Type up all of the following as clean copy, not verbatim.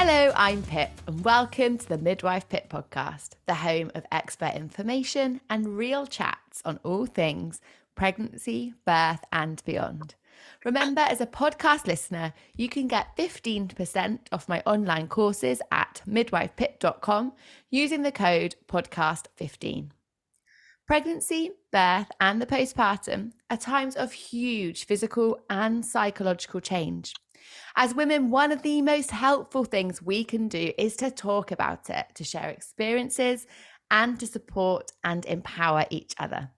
Hello, I'm Pip, and welcome to the Midwife Pip podcast, the home of expert information and real chats on all things pregnancy, birth, and beyond. Remember, as a podcast listener, you can get 15% off my online courses at midwifepip.com using the code podcast15. Pregnancy, birth, and the postpartum are times of huge physical and psychological change. As women, one of the most helpful things we can do is to talk about it, to share experiences, and to support and empower each other.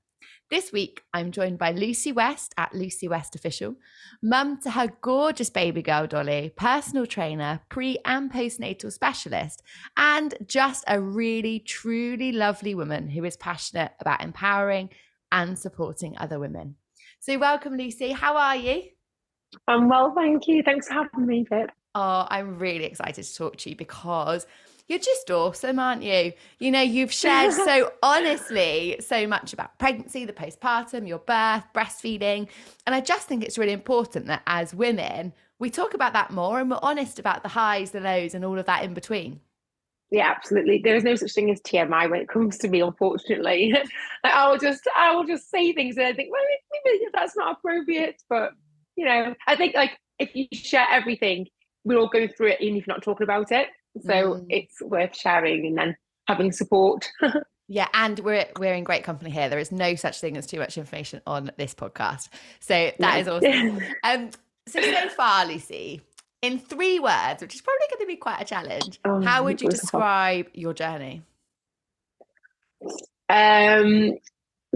This week, I'm joined by Lucy West at Lucy West Official, mum to her gorgeous baby girl, Dolly, personal trainer, pre- and postnatal specialist, and just a really, truly lovely woman who is passionate about empowering and supporting other women. So welcome, Lucy. How are you? I'm well, thank you. Thanks for having me, Pip. Oh, I'm really excited to talk to you because you're just awesome, aren't you? You know, you've shared so honestly so much about pregnancy, the postpartum, your birth, breastfeeding. And I just think it's really important that as women, we talk about that more and we're honest about the highs, the lows, and all of that in between. Yeah, absolutely. There is no such thing as TMI when it comes to me, unfortunately. I will just say things and I think, well, maybe that's not appropriate. But, you know, I think like if you share everything, we're all going through it, even if you're not talking about it. So it's worth sharing and then having support. Yeah, and we're in great company here. There is no such thing as too much information on this podcast. So that is awesome. So far, Lucy, in 3 words, which is probably going to be quite a challenge, how would you describe your journey?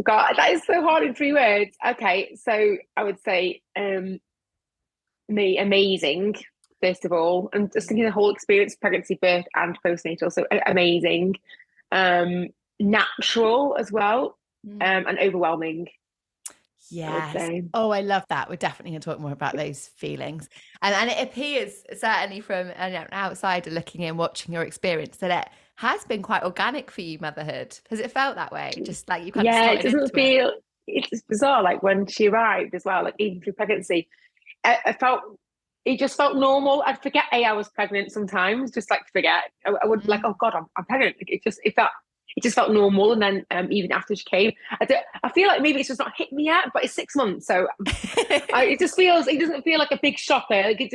God, that is so hard in 3 words. Okay, so I would say me amazing, first of all, and just thinking the whole experience, pregnancy, birth, and postnatal. So amazing, natural as well, and overwhelming. Yes. Oh, I love that. We're definitely going to talk more about those feelings. And it appears, certainly from an outsider looking in, watching your experience, that it has been quite organic for you, motherhood. Has it felt that way? Just like you kind of it doesn't feel, it's bizarre. Like when she arrived as well, like even through pregnancy, it just felt normal. I'd forget I was pregnant sometimes, just like forget. I would like, oh God, I'm pregnant. It just felt normal. And then even after she came, I feel like maybe it's just not hit me yet, but it's 6 months. So it doesn't feel like a big shocker. Like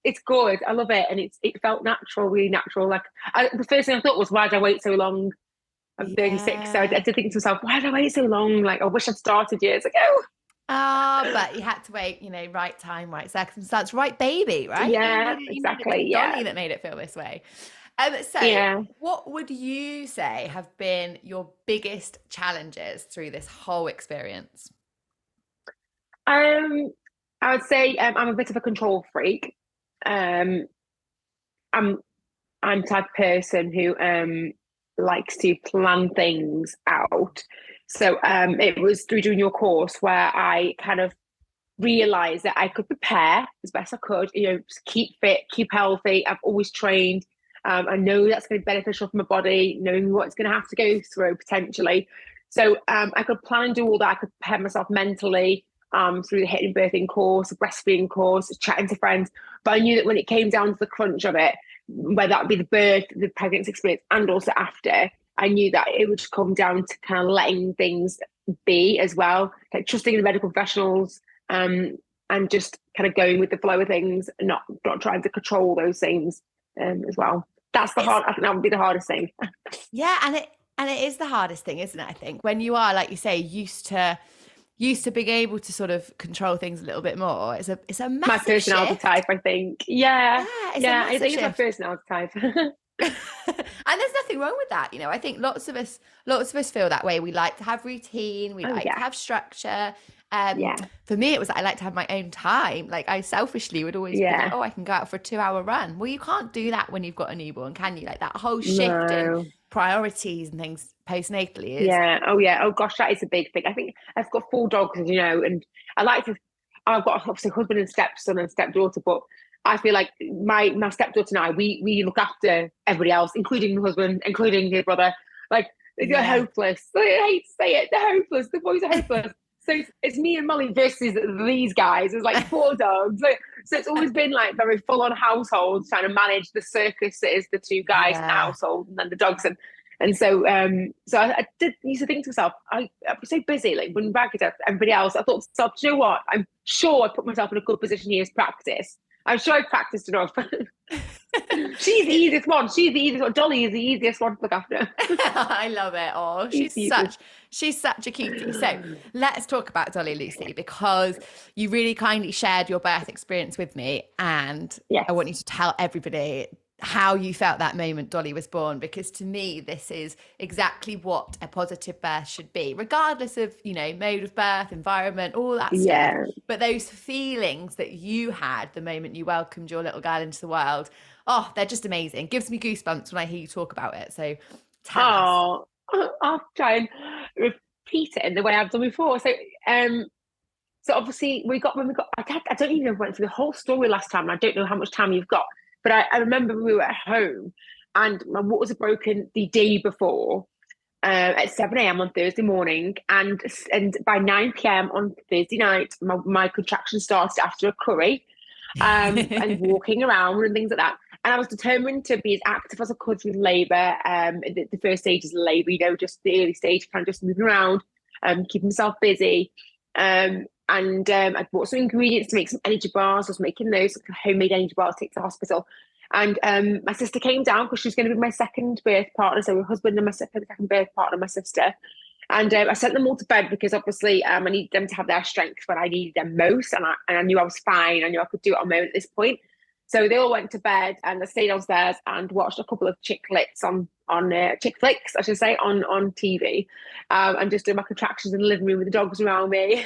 it's good. I love it. And it felt natural, really natural. Like the first thing I thought was, why did I wait so long? I'm 36. So I did think to myself, why did I wait so long? Like, I wish I'd started years ago. But you had to wait, you know, right time, right circumstance, right baby, right? Yeah, exactly. Dolly that made it feel this way. What would you say have been your biggest challenges through this whole experience? I would say I'm a bit of a control freak. I'm the type of person who likes to plan things out. So it was through doing your course where I kind of realized that I could prepare as best I could, you know, keep fit, keep healthy. I've always trained. I know that's going to be beneficial for my body, knowing what it's going to have to go through potentially. So I could plan and do all that. I could prepare myself mentally through the hitting birthing course, the breastfeeding course, chatting to friends. But I knew that when it came down to the crunch of it, whether that would be the birth, the pregnancy experience, and also after, I knew that it would come down to kind of letting things be as well, like trusting the medical professionals, and just kind of going with the flow of things and not trying to control those things as well. I think that would be the hardest thing. Yeah, and it is the hardest thing, isn't it? I think when you are, like you say, used to being able to sort of control things a little bit more. It's a massive my personality shift. Type, I think. Yeah, I think it's my personality type. And there's nothing wrong with that, you know. I think lots of us feel that way. We like to have routine, we like to have structure. For me, it was I like to have my own time. Like I selfishly would always be like, oh, I can go out for a 2-hour run. Well, you can't do that when you've got a newborn, can you? Like that whole shift in priorities and things postnatally is. Oh gosh, that is a big thing. I think I've got 4 dogs, you know, and I've got obviously husband and stepson and stepdaughter, but I feel like my stepdaughter and I, we look after everybody else, including the husband, including his brother. Like they're hopeless. I hate to say it, they're hopeless. The boys are hopeless. So it's me and Molly versus these guys. There's like 4 dogs. So it's always been like very full on household, trying to manage the circus that is the 2 guys in the Yeah. household and then the dogs. And so I did used to think to myself, I was so busy, like running back at everybody else. I thought to myself, do you know what? I'm sure I put myself in a good position here as practice. I'm sure I've practiced enough. She's the easiest one. She's the easiest one. Dolly is the easiest one to look after. I love it. Oh, she's such a cutie. So let's talk about Dolly, Lucy, because you really kindly shared your birth experience with me, and Yes. I want you to tell everybody how you felt that moment Dolly was born, because to me this is exactly what a positive birth should be, regardless of, you know, mode of birth, environment, all that stuff. But those feelings that you had the moment you welcomed your little girl into the world, oh, they're just amazing. Gives me goosebumps when I hear you talk about it. So tell us. I'll try and repeat it in the way I've done before. So obviously when we got, I don't even know if I went through the whole story last time. And I don't know how much time you've got, but I remember we were at home and my waters had broken the day before at 7 a.m. on Thursday morning. And by 9 p.m. on Thursday night, my contraction started after a curry and walking around and things like that. And I was determined to be as active as I could with labour. The first stages of labour, you know, just the early stage, kind of just moving around, keeping myself busy. I bought some ingredients to make some energy bars. I was making those homemade energy bars to take to the hospital. And my sister came down because she was going to be my second birth partner. So my husband and my second birth partner, my sister. And I sent them all to bed because obviously I needed them to have their strength when I needed them most. And I knew I was fine. I knew I could do it on my own at this point. So they all went to bed and I stayed downstairs and watched a couple of chick flicks on chick flicks, I should say, on TV, and just doing my contractions in the living room with the dogs around me,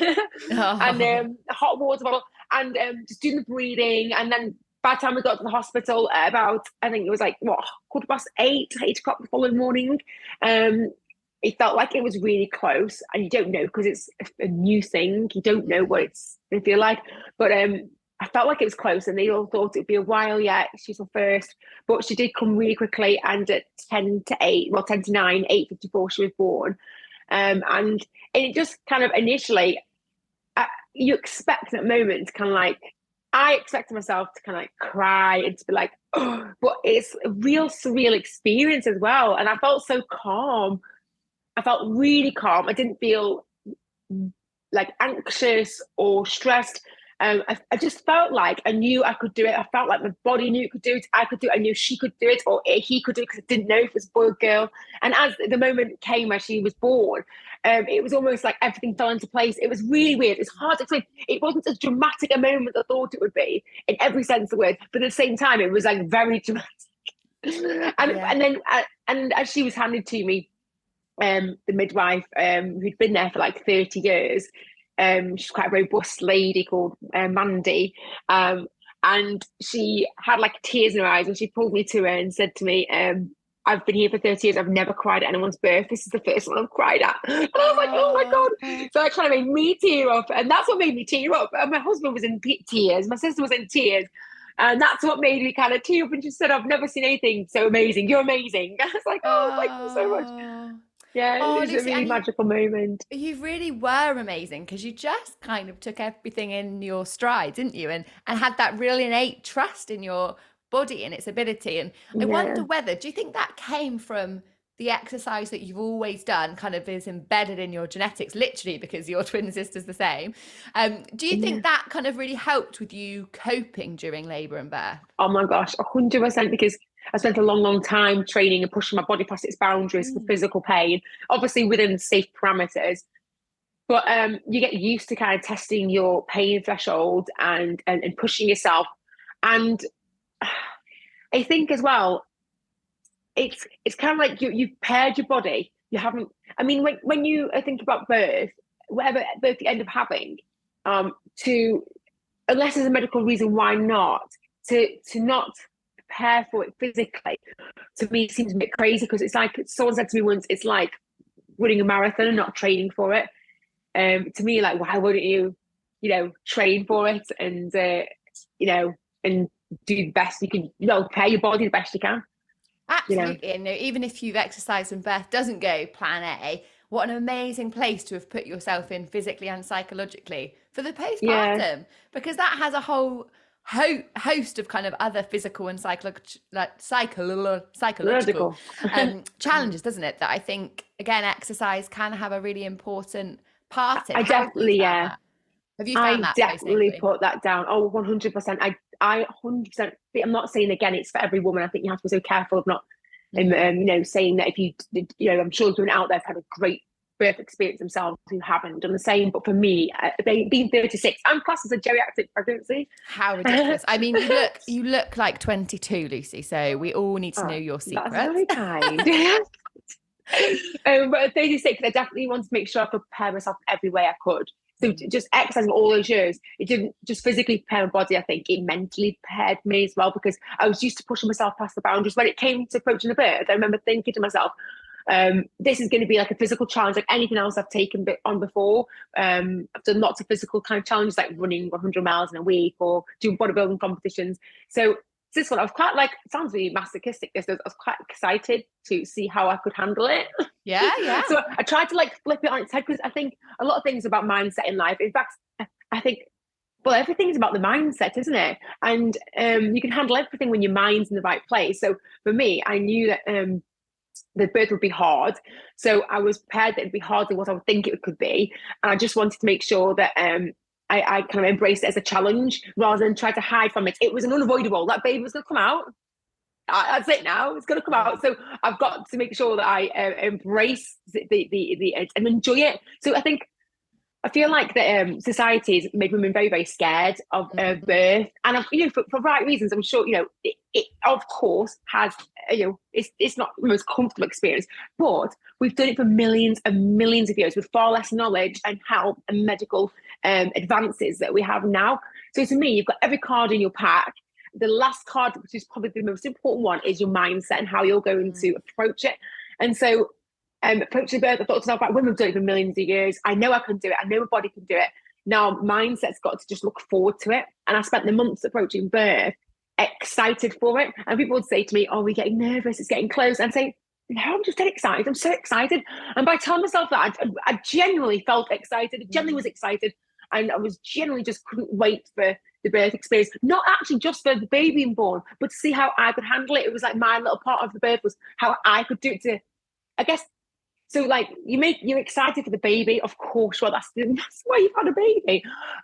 and hot water bottle, and just doing the breathing. And then by the time we got to the hospital, about I think it was like 8:15 the following morning, it felt like it was really close, and you don't know because it's a new thing. You don't know what it's going to feel like, but I felt like it was close, and they all thought it'd be a while yet. She's the first, but she did come really quickly. And at 10 to 9, 8:54, she was born. And it just kind of initially, you expect that moment to kind of like, I expected myself to kind of like cry and to be like, oh, but it's a real surreal experience as well. And I felt so calm. I felt really calm. I didn't feel like anxious or stressed. I just felt like I knew I could do it. I felt like my body knew it could do it. I could do it. I knew she could do it, or he could do it, because I didn't know if it was a boy or girl. And as the moment came where she was born, it was almost like everything fell into place. It was really weird. It's hard to explain. It wasn't as dramatic a moment as I thought it would be in every sense of the word, but at the same time, it was like very dramatic. And as she was handed to me, the midwife, who'd been there for like 30 years, she's quite a robust lady called Mandy, and she had like tears in her eyes, and she pulled me to her and said to me, I've been here for 30 years, I've never cried at anyone's birth, this is the first one I've cried at. And I was like, oh my god. So that kind of made me tear up, and that's what made me tear up. And my husband was in tears, my sister was in tears, and that's what made me kind of tear up. And she said, I've never seen anything so amazing, you're amazing. I was like, oh, thank you so much. Yeah, it was Lucy, a really magical moment. You really were amazing, because you just kind of took everything in your stride, didn't you? And had that real innate trust in your body and its ability. And I wonder whether, do you think that came from the exercise that you've always done, kind of is embedded in your genetics, literally, because your twin sister's the same? Do you think that kind of really helped with you coping during labour and birth? Oh my gosh, 100%, because I spent a long, long time training and pushing my body past its boundaries for physical pain, obviously within safe parameters. But you get used to kind of testing your pain threshold and pushing yourself. And I think as well, it's kind of like you've paired your body. You haven't. I mean, when you think about birth, whatever birth you end up having, unless there's a medical reason why not, to not prepare for it physically, to me seems a bit crazy, because it's like someone said to me once, it's like running a marathon and not training for it. To me, like, why wouldn't you train for it and and do the best you can, prepare your body the best you can. Absolutely. And even if you've exercised and birth doesn't go plan A, what an amazing place to have put yourself in physically and psychologically for the Yeah. postpartum, because that has a whole host of kind of other physical and psychological challenges, doesn't it? That I think, again, exercise can have a really important part in. I How have you definitely, found yeah. that? Have you found I that definitely postnatally? put that down. Oh, 100%. I 100%. I'm not saying again it's for every woman. I think you have to be so careful of not, saying that if I'm sure women out there have had a great birth experience themselves who haven't done the same. But for me, being 36, I'm classed as a geriatric pregnancy. How ridiculous. I mean, you look like 22, Lucy, so we all need to know your That's secrets. very kind. But at 36, I definitely wanted to make sure I could prepare myself every way I could. So just exercising all those years, it didn't just physically prepare my body. I think it mentally prepared me as well, because I was used to pushing myself past the boundaries. When it came to approaching the birth, I remember thinking to myself, this is going to be like a physical challenge, like anything else I've taken on before. I've done lots of physical kind of challenges, like running 100 miles in a week or doing bodybuilding competitions. So this one, I was quite like, it sounds really masochistic, I was quite excited to see how I could handle it. Yeah. So I tried to like flip it on its head, because I think a lot of things about mindset in life, in fact, I think, well, everything's about the mindset, isn't it? And you can handle everything when your mind's in the right place. So for me, I knew that the birth would be hard. So I was prepared that it'd be harder than what I would think it could be. And I just wanted to make sure that I kind of embraced it as a challenge rather than try to hide from it. It was an unavoidable. That baby was going to come out. That's it now. It's going to come out. So I've got to make sure that I embrace the and enjoy it. So I feel like that society has made women very, very scared of birth, and for right reasons. I'm sure it of course has it's not the most comfortable experience, but we've done it for millions and millions of years with far less knowledge and help and medical advances that we have now. So to me, you've got every card in your pack. The last card, which is probably the most important one, is your mindset and how you're going to approach it. And so approaching birth, I thought to myself, like, women have done it for millions of years. I know I can do it. I know my body can do it. Now, mindset's got to just look forward to it. And I spent the months approaching birth excited for it. And people would say to me, oh, we're getting nervous. It's getting close. And say, no, I'm just dead excited. I'm so excited. And by telling myself that, I genuinely felt excited. I genuinely was excited. And I was genuinely just couldn't wait for the birth experience. Not actually just for the baby being born, but to see how I could handle it. It was like my little part of the birth was how I could do it to, I guess. So like you're excited for the baby, of course. Well, that's why you've had a baby.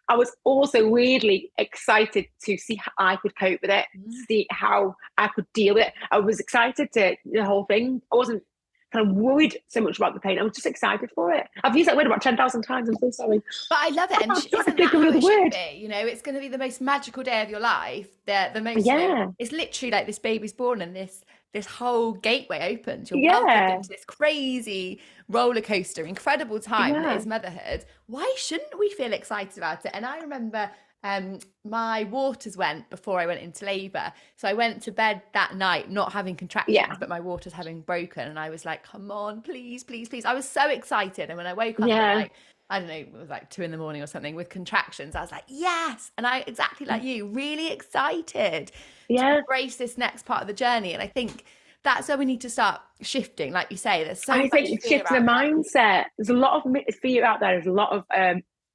I was also weirdly excited to see how I could cope with it, see how I could deal with it. I was excited to the whole thing. I wasn't kind of worried so much about the pain. I was just excited for it. I've used that word about 10,000 times. I'm so sorry. But I love it. And isn't that how it should be? It's going to be the most magical day of your life. The most, it's literally like this baby's born and this whole gateway opens. You're welcomed into this crazy roller coaster, incredible time that is motherhood. Why shouldn't we feel excited about it? And I remember my waters went before I went into labour. So I went to bed that night not having contractions, but my waters having broken. And I was like, come on, please, please, please. I was so excited. And when I woke up at like, I don't know, it was like 2 a.m. or something with contractions, I was like, yes. And I, exactly like you, really excited to embrace this next part of the journey. And I think that's where we need to start shifting. Like you say, there's so much fear shift the mindset. There's a lot of fear out there. There's a lot of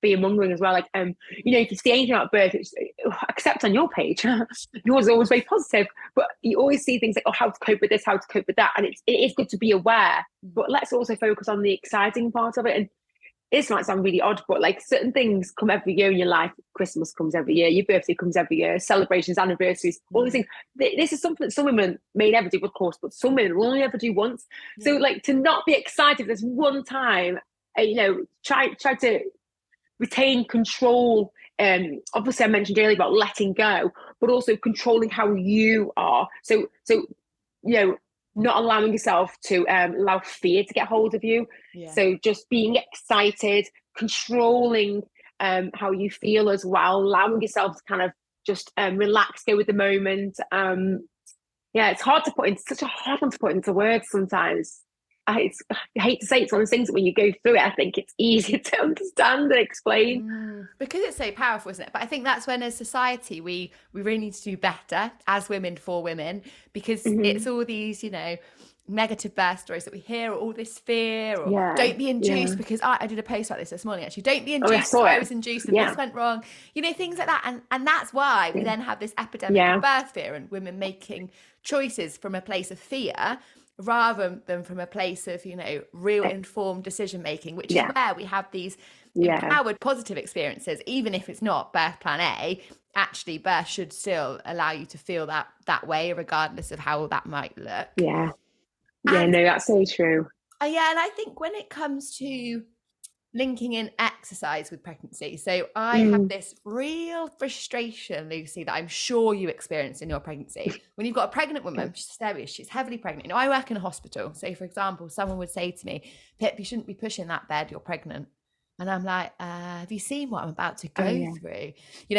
fear mongering as well. Like, if you see anything about birth, except on your page, yours is always very positive, but you always see things like, oh, how to cope with this, how to cope with that. And it is good to be aware, but let's also focus on the exciting part of it. And this might sound really odd, but like certain things come every year in your life. Christmas comes every year, your birthday comes every year, celebrations, anniversaries, all these things. This is something that some women may never do, of course, but some women will only ever do once. So like to not be excited this one time, try to retain control. Obviously I mentioned earlier about letting go, but also controlling how you are. So not allowing yourself to allow fear to get hold of you. So just being excited, controlling how you feel as well, allowing yourself to kind of just relax, go with the moment. It's hard to put in, such a hard one to put into words sometimes. I hate to say it's one of those things that when you go through it, I think it's easier to understand and explain. Because it's so powerful, isn't it? But I think that's when, as society, we really need to do better as women for women, because it's all these, negative birth stories that we hear, or all this fear, or Yeah. don't be induced, because I did a post about this morning actually, don't be Oh, I induced, saw so I it. was induced and Yeah. this went wrong, things like that. And that's why we then have this epidemic Yeah. of birth fear and women making choices from a place of fear rather than from a place of real informed decision making, which is where we have these empowered positive experiences. Even if it's not birth plan A, actually birth should still allow you to feel that way regardless of how that might look. No, that's so true. And I think when it comes to linking in exercise with pregnancy, so I have this real frustration, Lucy, that I'm sure you experienced in your pregnancy. When you've got a pregnant woman, she's heavily pregnant. I work in a hospital, so for example, someone would say to me, Pip, you shouldn't be pushing that bed, you're pregnant. And I'm like, have you seen what I'm about to go through?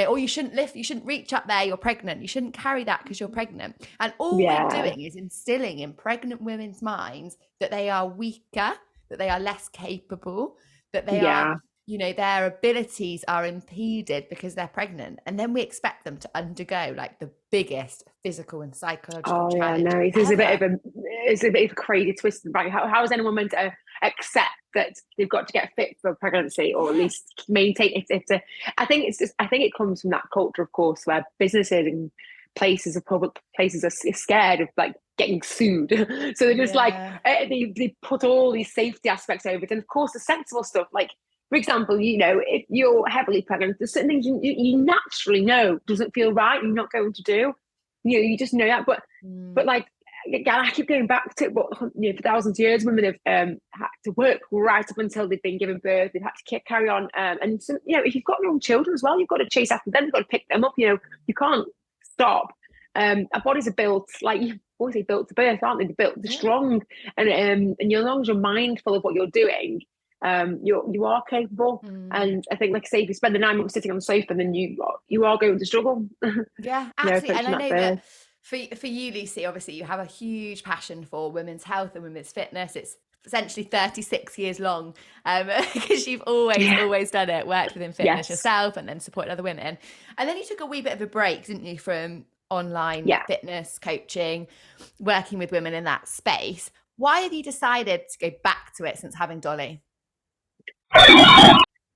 Or you shouldn't reach up there, you're pregnant. You shouldn't carry that because you're pregnant. And all we're doing is instilling in pregnant women's minds that they are weaker, that they are less capable, that they are, their abilities are impeded because they're pregnant. And then we expect them to undergo like the biggest physical and psychological challenge. No, it's a bit of a crazy twist, right? How is anyone meant to accept that they've got to get fit for pregnancy, or at least maintain I think it comes from that culture, of course, where businesses and public places are scared of like getting sued. So they're just like, they put all these safety aspects over it. And of course the sensible stuff, like, for example, if you're heavily pregnant, there's certain things you naturally know doesn't feel right, you're not going to do. You just know that. But like, again, I keep going back to what, for thousands of years, women have had to work right up until they've been given birth. They've had to carry on. And so, if you've got young children as well, you've got to chase after them. You've got to pick them up. You can't stop. Our bodies are built, like you always say, built to birth, aren't they? They're built, they're strong. And as long as you're mindful of what you're doing, you are capable. And I think, like I say, if you spend the 9 months sitting on the sofa, then you are going to struggle. Yeah, absolutely. And I know that for you, Lucy, obviously you have a huge passion for women's health and women's fitness. It's essentially 36 years long, because you've always done it, worked within fitness yourself and then supported other women. And then you took a wee bit of a break, didn't you, from online fitness coaching, working with women in that space. Why have you decided to go back to it since having Dolly?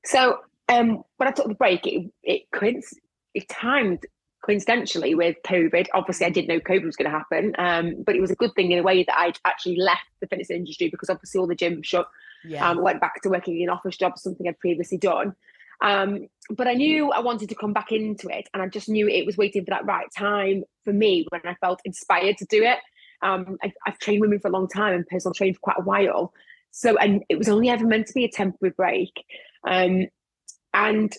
So when I took the break, it timed coincidentally with COVID. Obviously, I didn't know COVID was going to happen, but it was a good thing in a way that I'd actually left the fitness industry, because obviously all the gyms shut. Went back to working in office jobs, something I'd previously done. But I knew I wanted to come back into it, and I just knew it was waiting for that right time for me when I felt inspired to do it. I've trained women for a long time and personal trained for quite a while. So, and it was only ever meant to be a temporary break. And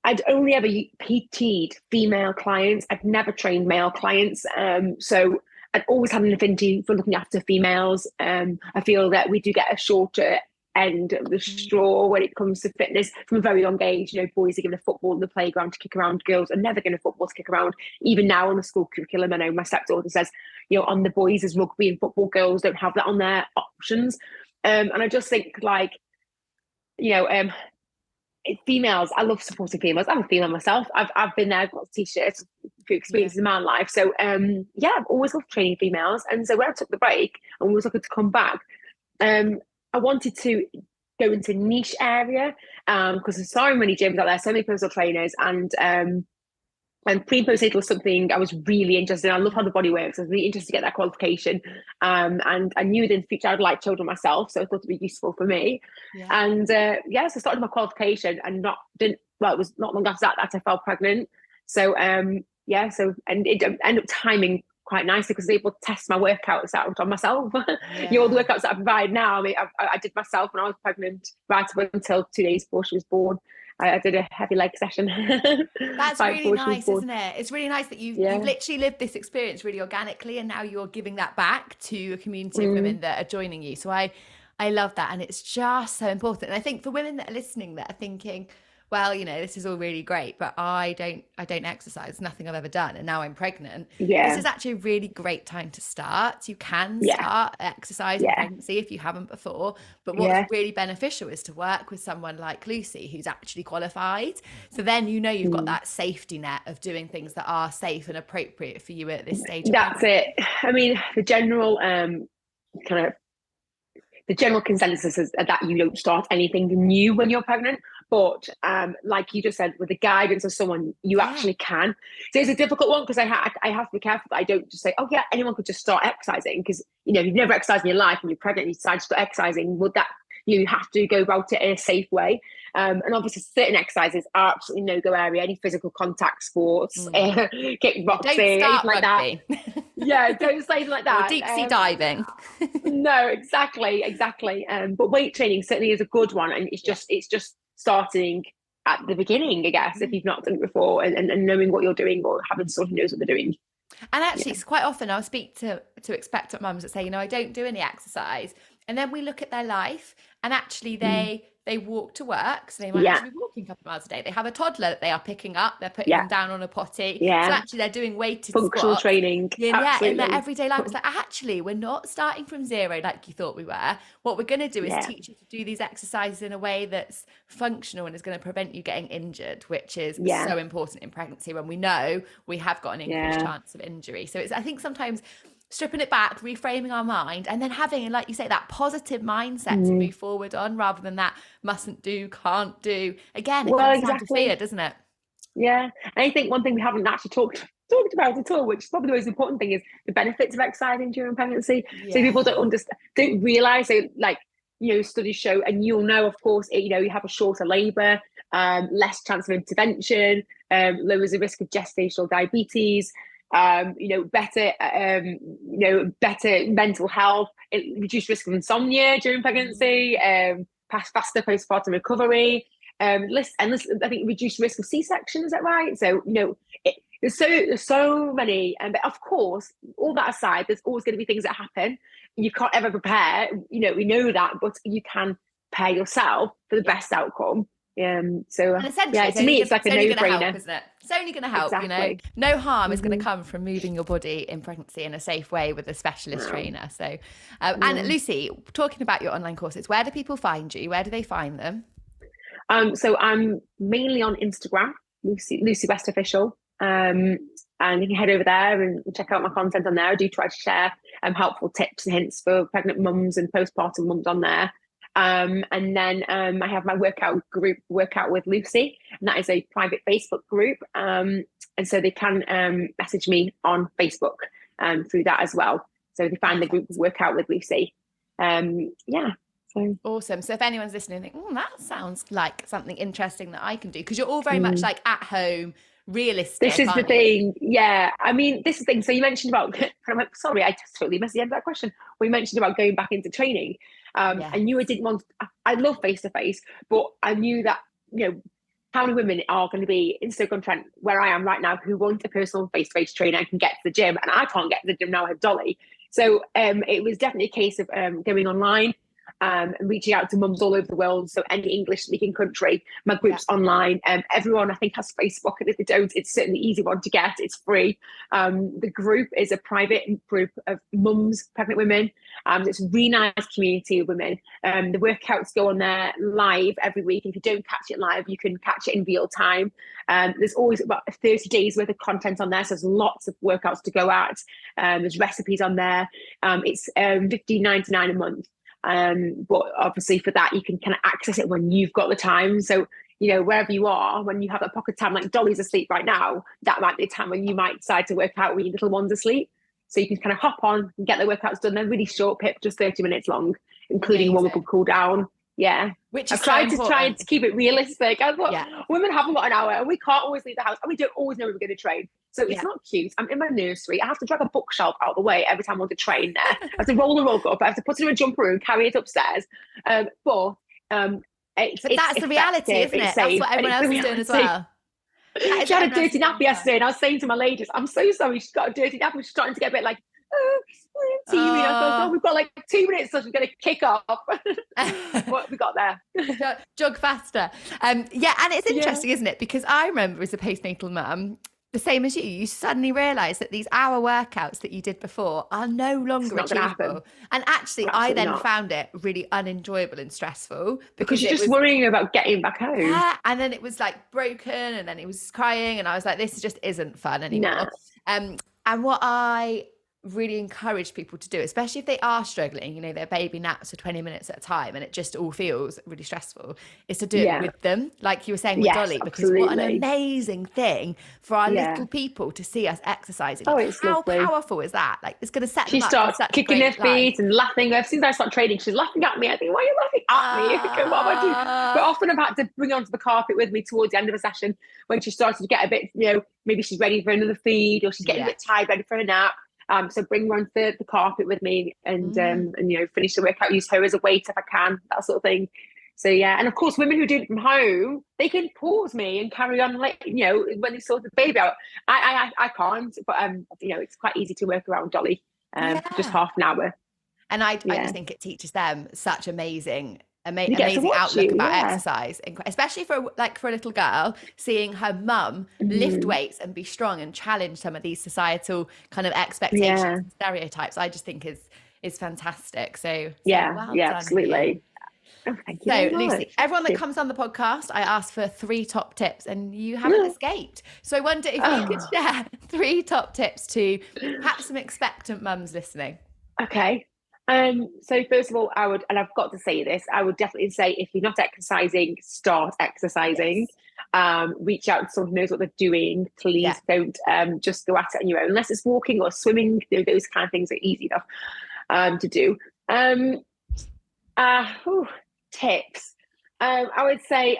I'd only ever PT'd female clients. I'd never trained male clients. So I'd always had an affinity for looking after females. I feel that we do get a shorter end of the straw when it comes to fitness from a very young age. Boys are given a football in the playground to kick around. Girls are never given a football to kick around. Even now on the school curriculum, I know my stepdaughter says, on the boys is rugby and football. Girls don't have that on their options. And I just think, like, females, I love supporting females. I'm a female myself. I've been there, I've got t-shirts, few experiences in my life. So I've always loved training females. And so when I took the break and was looking to come back, I wanted to go into niche area, because there's so many gyms out there, so many personal trainers, and pre and postnatal was something I was really interested in. I love how the body works. I was really interested to get that qualification. And I knew that in the future I'd like children myself, so I thought it'd be useful for me. And so I started my qualification, and it was not long after that I fell pregnant. So and it ended up timing quite nicely, because I was able to test my workouts out on myself. All the workouts that I provide now, I mean, I did myself when I was pregnant, right up until 2 days before she was born. I did a heavy leg session. That's really nice, isn't it? It's really nice that you've literally lived this experience really organically, and now you're giving that back to a community of women that are joining you. So I love that, and it's just so important. And I think for women that are listening that are thinking, well, this is all really great, but I don't exercise, nothing I've ever done, and now I'm pregnant. This is actually a really great time to start. You can start exercise in pregnancy if you haven't before, but what's really beneficial is to work with someone like Lucy, who's actually qualified. So then you've got that safety net of doing things that are safe and appropriate for you at this stage. That's it. I mean, the general kind of the general consensus is that you don't start anything new when you're pregnant. But like you just said, with the guidance of someone, you actually can. So it's a difficult one because I have to be careful that I don't just say, oh yeah, anyone could just start exercising, because you've never exercised in your life and you're pregnant and you decide to start exercising. Would that, you have to go about it in a safe way. And obviously certain exercises are absolutely no-go area. Any physical contact sports, kickboxing, anything like that. Yeah, don't say anything like that. Or deep sea diving. No, exactly. But weight training certainly is a good one, and it's just starting at the beginning, I guess, if you've not done it before, and knowing what you're doing, or having someone who knows what they're doing. And actually, it's quite often I'll speak to expectant mums that say, I don't do any exercise, and then we look at their life, and actually they walk to work, so they might actually be walking a couple of miles a day. They have a toddler that they are picking up, they're putting them down on a potty. So actually they're doing weighted functional squats. training. In their everyday life. It's like, actually, we're not starting from zero like you thought we were. What we're going to do is teach you to do these exercises in a way that's functional and is going to prevent you getting injured, which is so important in pregnancy, when we know we have got an increased chance of injury. So I think sometimes stripping it back, reframing our mind, and then having, like you say, that positive mindset to move forward on, rather than that mustn't do, can't do. Again, it comes down to fear, doesn't it? Yeah. And I think one thing we haven't actually talked about at all, which is probably the most important thing, is the benefits of exercising during pregnancy. So people don't realise, studies show, and you'll know, of course, you have a shorter labour, less chance of intervention, lowers the risk of gestational diabetes, better mental health, reduced risk of insomnia during pregnancy, faster postpartum recovery, I think reduced risk of C-section. Is that right? So there's so many, but of course, all that aside, there's always going to be things that happen. You can't ever prepare. We know that, but you can prepare yourself for the best outcome. And essentially, to me, it's like a no-brainer, isn't it? It's only going to help. No harm is going to come from moving your body in pregnancy in a safe way with a specialist trainer. So, and Lucy, talking about your online courses, where do people find you? Where do they find them? So I'm mainly on Instagram, Lucy West Official, and you can head over there and check out my content on there. I do try to share helpful tips and hints for pregnant mums and postpartum mums on there. And then I have my workout group, Workout with Lucy, and that is a private Facebook group. And so they can message me on Facebook through that as well. So they find the group Workout with Lucy. So. Awesome. So if anyone's listening and think, that sounds like something interesting that I can do, because you're all very much like at home, realistic. This is the thing. Yeah. I mean, this is the thing. So you mentioned about, sorry, I just totally missed the end of that question. We mentioned about going back into training. I knew I didn't want, I love face-to-face, but I knew that, how many women are going to be in Stoke-on-Trent, where I am right now, who want a personal face-to-face trainer and can get to the gym, and I can't get to the gym now. I have Dolly. So it was definitely a case of going online, and reaching out to mums all over the world. So any English speaking country, my group's online. Everyone I think has Facebook, and if they don't, it's certainly an easy one to get. It's free. The group is a private group of mums, pregnant women. It's a really nice community of women. The workouts go on there live every week. If you don't catch it live, you can catch it in real time. There's always about 30 days worth of content on there, so there's lots of workouts to go at. There's recipes on there. It's $15.99 a month. But obviously for that you can kind of access it when you've got the time. So wherever you are, when you have that pocket time, like Dolly's asleep right now, that might be a time when you might decide to work out when your little one's asleep. So you can kind of hop on and get the workouts done. They're really short, Pip, just 30 minutes long, including one with a cool down. Yeah. Which is I've tried to keep it realistic. I thought women haven't got an hour and we can't always leave the house and we don't always know when we're going to train. So it's not cute. I'm in my nursery. I have to drag a bookshelf out of the way every time I want to train there. I have to roll the rug up. I have to put it in a jumper room, carry it upstairs. But that's the reality, isn't it? That's what everyone else is doing as well. She had a dirty nappy yesterday, and I was saying to my ladies, I'm so sorry she's got a dirty nappy. She's starting to get a bit like, teary. I thought, we've got like 2 minutes, so she's going to kick off. What we got there? Jog faster. And it's interesting, isn't it? Because I remember as a postnatal mum, the same as you suddenly realise that these hour workouts that you did before are no longer achievable. And actually, I then found it really unenjoyable and stressful because you're just worrying about getting back home. Yeah, and then it was like broken, and then he was crying, and I was like, this just isn't fun anymore. And what I really encourage people to do, especially if they are struggling, you know, their baby naps for 20 minutes at a time and it just all feels really stressful, is to do it with them, like you were saying with Yes, Dolly, because what an absolutely. amazing thing for our little people to see us exercising. Oh, it's how lovely. powerful is that? Like, it's going to set She them up starts for such kicking a her great life. feet and laughing. As soon as I start training, she's laughing at me. I think, why are you laughing at me? Okay, what am I doing? But often I've had to bring her onto the carpet with me towards the end of a session when she started to get a bit, you know, maybe she's ready for another feed or she's getting a bit tired, ready for a nap. So bring her onto the carpet with me and you know, finish the workout, use her as a weight if I can, that sort of thing. So yeah, and of course, women who do it from home, they can pause me and carry on, like, you know, when they sort the baby out. I can't, but you know, it's quite easy to work around Dolly. Just half an hour. And I just think it teaches them such amazing amazing outlook about exercise, especially for a little girl, seeing her mum lift weights and be strong and challenge some of these societal kind of expectations and stereotypes. I just think is fantastic. So well done, absolutely. Oh, thank you. So Lucy, everyone that comes on the podcast, I ask for 3 top tips and you haven't escaped. So I wonder if you could share 3 top tips to perhaps some expectant mums listening. Okay. So first of all, I would, and I've got to say this, I would definitely say if you're not exercising, start exercising. Reach out to someone who knows what they're doing. Please don't just go at it on your own, unless it's walking or swimming. You know, those kind of things are easy enough to do. Tips. I would say,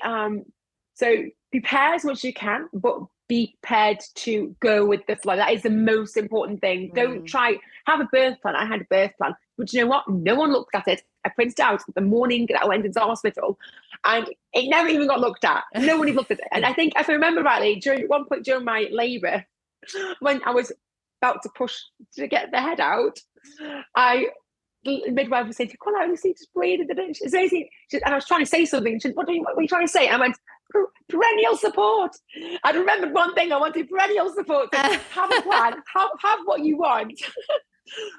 so prepare as much as you can, but be prepared to go with the flow. That is the most important thing. Don't try, have a birth plan. I had a birth plan, but you know what? No one looked at it. I printed it out the morning that I went into the hospital and it never even got looked at. No one even looked at it. And I think, if I remember rightly, during one point during my labour, when I was about to push to get the head out, the midwife was saying, "Come out and see, just breathe." And I was trying to say something. She said, what are you trying to say? And I went, perennial support. I'd remembered one thing. I wanted perennial support. So have a plan. Have what you want,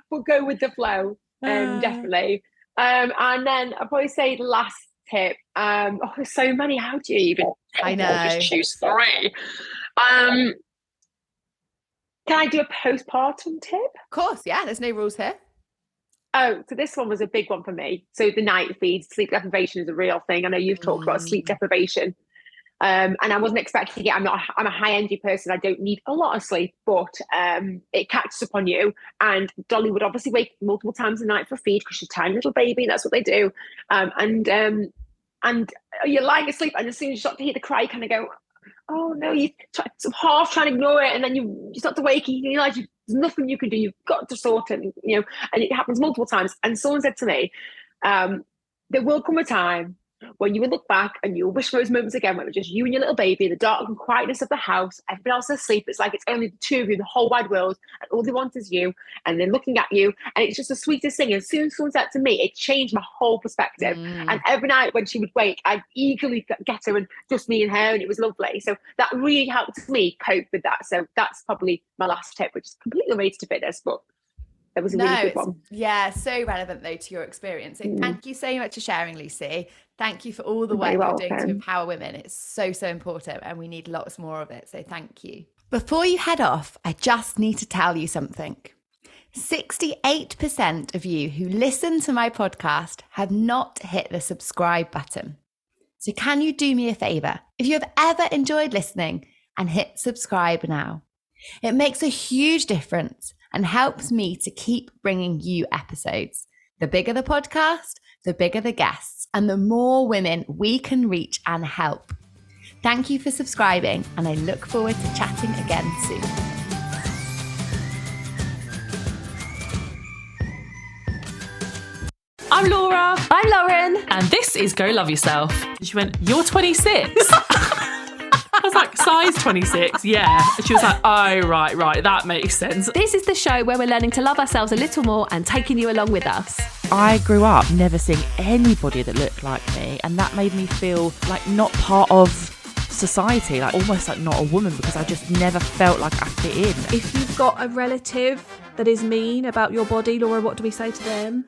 but go with the flow. Definitely. And then I'll probably say the last tip. There's so many. How do you even? I know. Just choose 3. Can I do a postpartum tip? Of course, yeah. There's no rules here. Oh, so this one was a big one for me. So the night feeds, sleep deprivation is a real thing. I know you've talked about sleep deprivation. And I wasn't expecting it. I'm a high energy person. I don't need a lot of sleep, but it catches up on you. And Dolly would obviously wake multiple times a night for a feed because she's a tiny little baby. That's what they do. And you're lying asleep, and as soon as you start to hear the cry, you kind of go, oh no, you half trying to ignore it, and then you start to wake and you realize there's nothing you can do. You've got to sort it, you know, and it happens multiple times. And someone said to me, there will come a time when you will look back and you'll wish for those moments again when it was just you and your little baby in the dark and quietness of the house, everybody else is asleep. It's like it's only the 2 of you in the whole wide world, and all they want is you, and they're looking at you, and it's just the sweetest thing. And as soon as someone said that to me, it changed my whole perspective. And every night when she would wake, I'd eagerly get her, and just me and her, and it was lovely. So that really helped me cope with that. So that's probably my last tip, which is completely related to fitness, but that was a really good one. Yeah, so relevant though to your experience. So thank you so much for sharing, Lucy. Thank you for all the work you're doing to empower women. It's so, so important, and we need lots more of it. So thank you. Before you head off, I just need to tell you something. 68% of you who listen to my podcast have not hit the subscribe button. So can you do me a favor? If you have ever enjoyed listening, and hit subscribe now. It makes a huge difference and helps me to keep bringing you episodes. The bigger the podcast, the bigger the guests, and the more women we can reach and help. Thank you for subscribing, and I look forward to chatting again soon. I'm Laura. I'm Lauren. And this is Go Love Yourself. She went, you're 26? I was like, size 26, yeah. And she was like, oh, right, that makes sense. This is the show where we're learning to love ourselves a little more and taking you along with us. I grew up never seeing anybody that looked like me, and that made me feel like not part of society, like almost like not a woman, because I just never felt like I fit in. If you've got a relative that is mean about your body, Laura, what do we say to them?